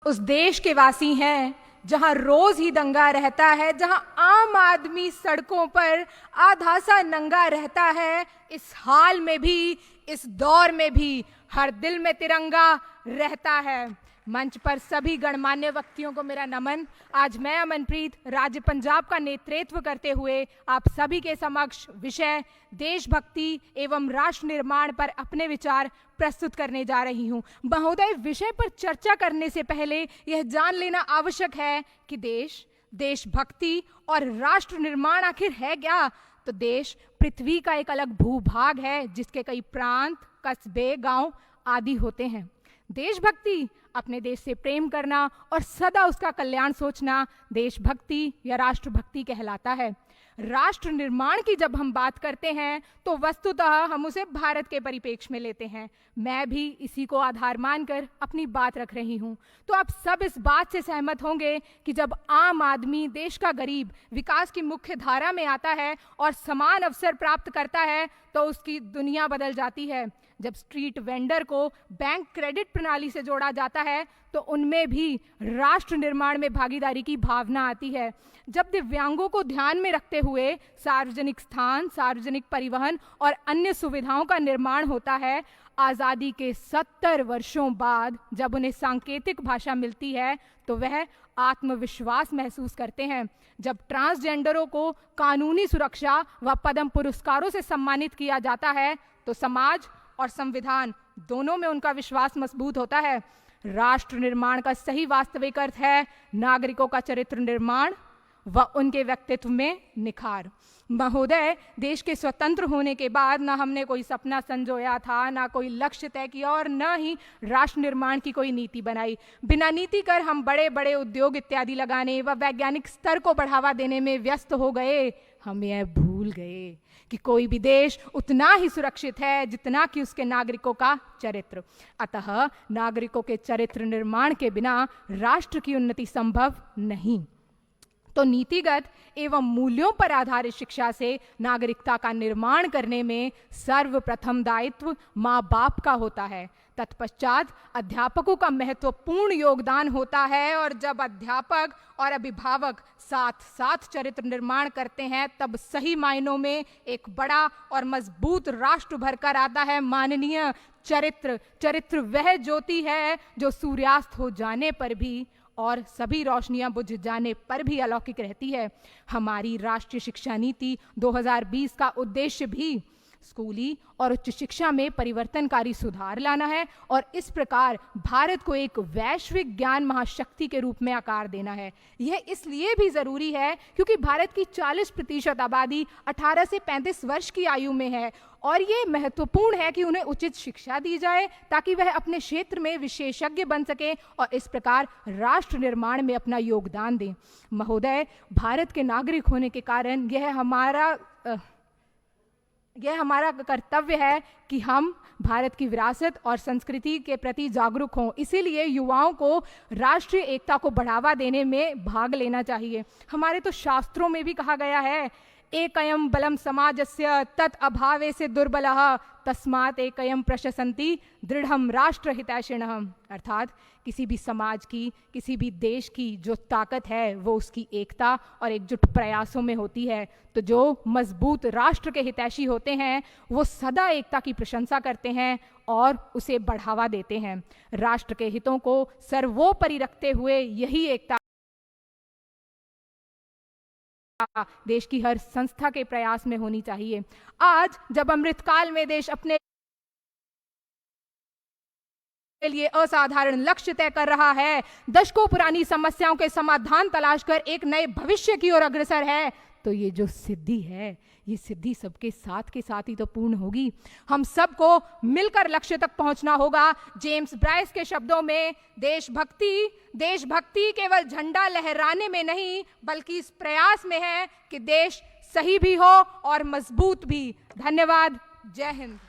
उस देश के वासी हैं जहां रोज ही दंगा रहता है, जहां आम आदमी सड़कों पर आधा सा नंगा रहता है। इस हाल में भी, इस दौर में भी हर दिल में तिरंगा रहता है। मंच पर सभी गणमान्य व्यक्तियों को मेरा नमन। आज मैं अमनप्रीत राज्य पंजाब का नेतृत्व करते हुए आप सभी के समक्ष विषय देशभक्ति एवं राष्ट्र निर्माण पर अपने विचार प्रस्तुत करने जा रही हूं। महोदय, विषय पर चर्चा करने से पहले यह जान लेना आवश्यक है कि देश, देशभक्ति और राष्ट्र निर्माण आखिर है क्या। तो देश पृथ्वी का एक अलग भूभाग है जिसके कई प्रांत, कस्बे, गांव आदि होते हैं। देशभक्ति अपने देश से प्रेम करना और सदा उसका कल्याण सोचना देशभक्ति या राष्ट्रभक्ति कहलाता है। राष्ट्र निर्माण की जब हम बात करते हैं तो वस्तुतः हम उसे भारत के परिप्रेक्ष्य में लेते हैं। मैं भी इसी को आधार मानकर अपनी बात रख रही हूं। तो आप सब इस बात से सहमत होंगे कि जब आम आदमी, देश का गरीब विकास की मुख्य धारा में आता है और समान अवसर प्राप्त करता है तो उसकी दुनिया बदल जाती है। जब स्ट्रीट वेंडर को बैंक क्रेडिट प्रणाली से जोड़ा जाता है तो उनमें भी राष्ट्र निर्माण में भागीदारी की भावना आती है। जब दिव्यांगों को ध्यान में रखते हुए सार्वजनिक स्थान, सार्वजनिक परिवहन और अन्य सुविधाओं का निर्माण होता है, आज़ादी के 70 वर्षों बाद जब उन्हें सांकेतिक भाषा मिलती है तो वह आत्मविश्वास महसूस करते हैं। जब ट्रांसजेंडरों को कानूनी सुरक्षा व पद्म पुरस्कारों से सम्मानित किया जाता है तो समाज और संविधान दोनों में उनका विश्वास मजबूत होता है। राष्ट्र निर्माण का सही वास्तविक अर्थ है नागरिकों का चरित्र निर्माण व उनके व्यक्तित्व में निखार। महोदय, देश के स्वतंत्र होने के बाद ना हमने कोई सपना संजोया था, ना कोई लक्ष्य तय किया और न ही राष्ट्र निर्माण की कोई नीति बनाई। बिना नीति कर हम बड़े बड़े उद्योग इत्यादि लगाने व वैज्ञानिक स्तर को बढ़ावा देने में व्यस्त हो गए। हम यह भूल गए कि कोई भी देश उतना ही सुरक्षित है जितना कि उसके नागरिकों का चरित्र। अतः नागरिकों के चरित्र निर्माण के बिना राष्ट्र की उन्नति संभव नहीं। तो नीतिगत एवं मूल्यों पर आधारित शिक्षा से नागरिकता का निर्माण करने में सर्वप्रथम दायित्व माँ बाप का होता है। तत्पश्चात अध्यापकों का महत्वपूर्ण योगदान होता है और जब अध्यापक और अभिभावक साथ साथ चरित्र निर्माण करते हैं तब सही मायनों में एक बड़ा और मजबूत राष्ट्र भर कर आता है। माननीय, चरित्र वह ज्योति है जो सूर्यास्त हो जाने पर भी और सभी रोशनियां बुझ जाने पर भी अलौकिक रहती है। हमारी राष्ट्रीय शिक्षा नीति 2020 का उद्देश्य भी स्कूली और उच्च शिक्षा में परिवर्तनकारी सुधार लाना है और इस प्रकार भारत को एक वैश्विक ज्ञान महाशक्ति के रूप में आकार देना है। यह इसलिए भी जरूरी है क्योंकि भारत की 40% आबादी 18 से 35 वर्ष की आयु में है और ये महत्वपूर्ण है कि उन्हें उचित शिक्षा दी जाए ताकि वह अपने क्षेत्र में विशेषज्ञ बन सके और इस प्रकार राष्ट्र निर्माण में अपना योगदान दें। महोदय, भारत के नागरिक होने के कारण यह हमारा कर्तव्य है कि हम भारत की विरासत और संस्कृति के प्रति जागरूक हों। इसीलिए युवाओं को राष्ट्रीय एकता को बढ़ावा देने में भाग लेना चाहिए। हमारे तो शास्त्रों में भी कहा गया है, एकयम बलम समाजस्य तत् अभावे से दुर्बलः तस्मात् एकयम प्रशसन्ति दृढ़म राष्ट्र हितैषिणः। अर्थात किसी भी समाज की, किसी भी देश की जो ताकत है वो उसकी एकता और एकजुट प्रयासों में होती है। तो जो मजबूत राष्ट्र के हितैषी होते हैं वो सदा एकता की प्रशंसा करते हैं और उसे बढ़ावा देते हैं। राष्ट्र के हितों को सर्वोपरि रखते हुए यही एकता देश की हर संस्था के प्रयास में होनी चाहिए। आज जब अमृतकाल में देश अपने लिए असाधारण लक्ष्य तय कर रहा है, दशकों पुरानी समस्याओं के समाधान तलाश कर एक नए भविष्य की ओर अग्रसर है, तो ये जो सिद्धि है, ये सिद्धि सबके साथ के साथ ही तो पूर्ण होगी। हम सबको मिलकर लक्ष्य तक पहुंचना होगा। जेम्स ब्राइस के शब्दों में, देशभक्ति केवल झंडा लहराने में नहीं बल्कि इस प्रयास में है कि देश सही भी हो और मजबूत भी। धन्यवाद। जय हिंद।